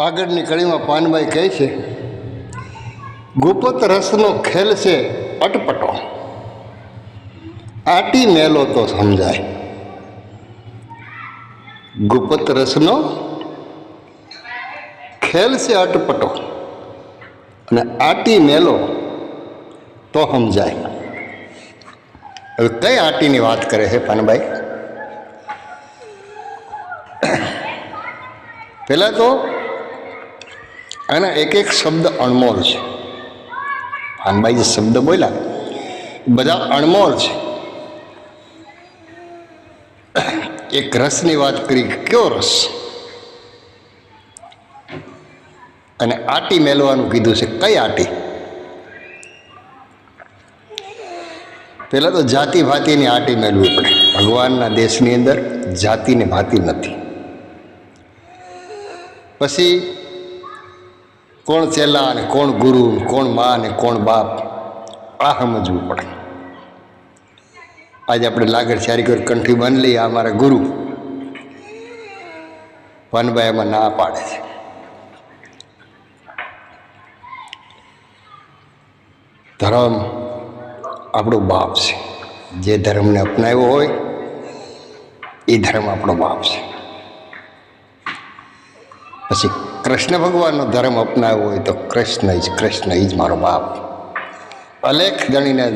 આગળની કડીમાં પાનભાઈ કહે છે, ગુપત રસનો ખેલ છે અટપટો, આટી મેલો તો સમજાય. ગુપત રસનો ખેલ છે અટપટો અને આટી મેલો તો સમજાય. હવે કઈ આટીની વાત કરે છે પાનભાઈ? પહેલા તો આના એક એક શબ્દ અણમોલ છે. પાનભાઈ જે શબ્દ બોલ્યા બધા અણમોલ છે. એક રસની વાત કરી, કયો રસ? અને આટી મેલવાનું કીધું છે, કઈ આટી? પહેલા તો જાતિ ભાતિની આટી મેળવી પડે. ભગવાનના દેશની અંદર જાતિ ને ભાતિ નથી. પછી કોણ ચેલા ને કોણ ગુરુ, કોણ મા ને કોણ બાપ, આ સમજવું પડે. આજે આપણે લાગડ ચારી કર કંઠી બાંધી લઈએ, આ મારા ગુરુ. પાનભાઈ એમાં ના પાડે છે. ધર્મ આપણો બાપ છે. જે ધર્મને અપનાવ્યો હોય એ ધર્મ આપણો બાપ છે. પછી કૃષ્ણ ભગવાનનો ધર્મ અપનાવ્યો હોય તો કૃષ્ણ જ મારો બાપ. અલેખ ધણીને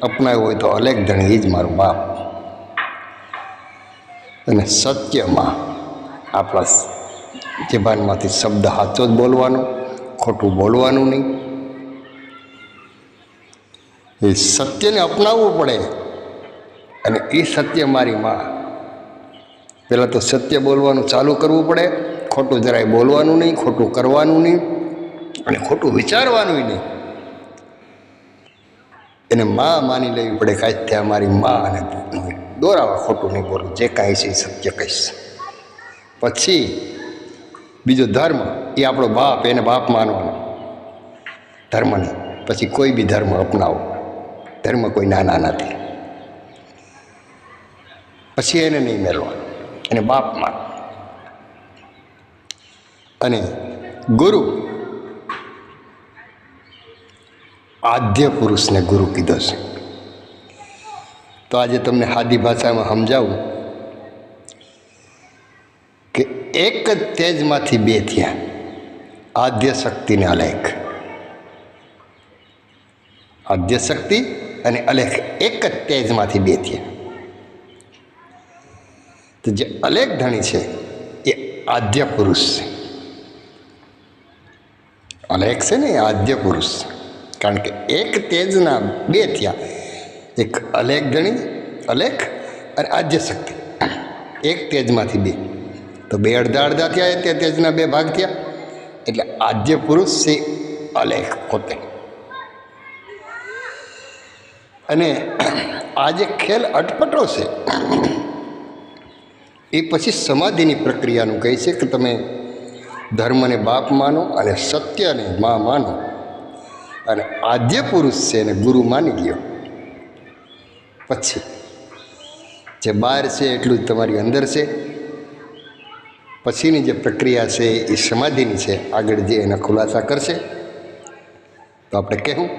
અપનાવ્યો હોય તો અલેખ ધણી જ મારો બાપ. અને સત્યમાં આપણા જીવનમાંથી શબ્દ સાચો જ બોલવાનો, ખોટું બોલવાનું નહીં. એ સત્યને અપનાવવું પડે. અને એ સત્ય મારી માં. પહેલાં તો સત્ય બોલવાનું ચાલુ કરવું પડે. ખોટું જરાય બોલવાનું નહીં, ખોટું કરવાનું નહીં અને ખોટું વિચારવાનું નહીં. એને માં માની લેવી પડે. કાંઈ ત્યાં મારી માં, અને દોરાવા ખોટું નહીં બોલું. જે કાંઈ છે એ સત્ય કહીશ. પછી બીજો ધર્મ, એ આપણો બાપ, એને બાપ માનવાનો ધર્મને. પછી કોઈ બી ધર્મ અપનાવો, ધર્મ કોઈ નાના નથી. પછી એને નહીં મેળવાનો, એને બાપ માનો. અને ગુરુ, આદ્ય પુરુષને ગુરુ કીધો છે. તો આજે તમને સાદી ભાષામાં સમજાવું કે એક જ તેજમાંથી બે થયા, આદ્ય શક્તિ ને અલેખ. આદ્ય શક્તિ અને અલેખ એક જ તેજમાંથી બે થયા. તો જે અલેખ ધણી છે એ આદ્ય પુરુષ છે. અલેખ છે ને એ આદ્ય પુરુષ છે. કારણ કે એક તેજના બે થયા, એક અલેખ ધણી, અલેખ અને આદ્ય શક્તિ. એક તેજમાંથી બે, તો બે અડધા અડધા થયા, તે તેજના બે ભાગ થયા. એટલે આદ્ય પુરુષ છે અલેખ પોતે. અને આ જે ખેલ અટપટો છે એ પછી સમાધિની પ્રક્રિયાનું કહે છે કે તમે ધર્મને બાપ માનો અને સત્યને મા માનો અને આદ્ય પુરુષ છે એને ગુરુ માની લ્યો. પછી જે બહાર છે એટલું જ તમારી અંદર છે. પછીની જે પ્રક્રિયા છે એ સમાધિની છે. આગળ જે એના ખુલાસા કરશે તો આપણે કહેવું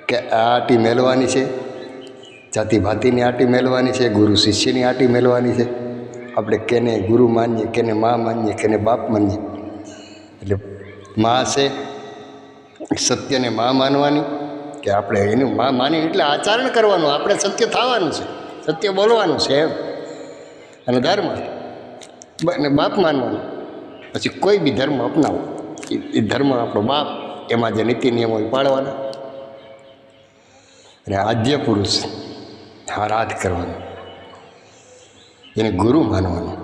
કે આ આટી મેળવાની છે, જાતિ ભાતિની આટી મેળવાની છે, ગુરુ શિષ્યની આટી મેળવાની છે. આપણે કેને ગુરુ માનીએ, કેને મા માનીએ, કેને બાપ માનીએ. એટલે મા છે સત્યને મા માનવાની, કે આપણે એનું મા માની એટલે આચરણ કરવાનું, આપણે સત્ય થવાનું છે, સત્ય બોલવાનું છે એમ. અને ધર્મ અને બાપ માનવાનું. પછી કોઈ બી ધર્મ અપનાવો, એ ધર્મ આપણો બાપ. એમાં જે નીતિ નિયમો એ પાળવાના. અને આદ્ય પુરુષ આરાધ કરવાનું, એને ગુરુ માનવાનું.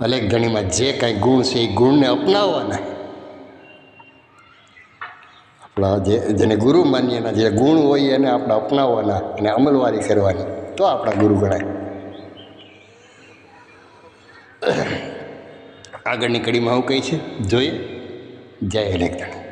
અલેખ ધણીમાં જે કાંઈ ગુણ છે એ ગુણને અપનાવવાના. આપણા જેને ગુરુ માનીએ એના જે ગુણ હોય એને આપણે અપનાવવાના અને અમલવારી કરવાની, તો આપણા ગુરુ ગણાય. આગળની કડીમાં આવું કહી છે, જોઈએ. જય અલેખ ધણી.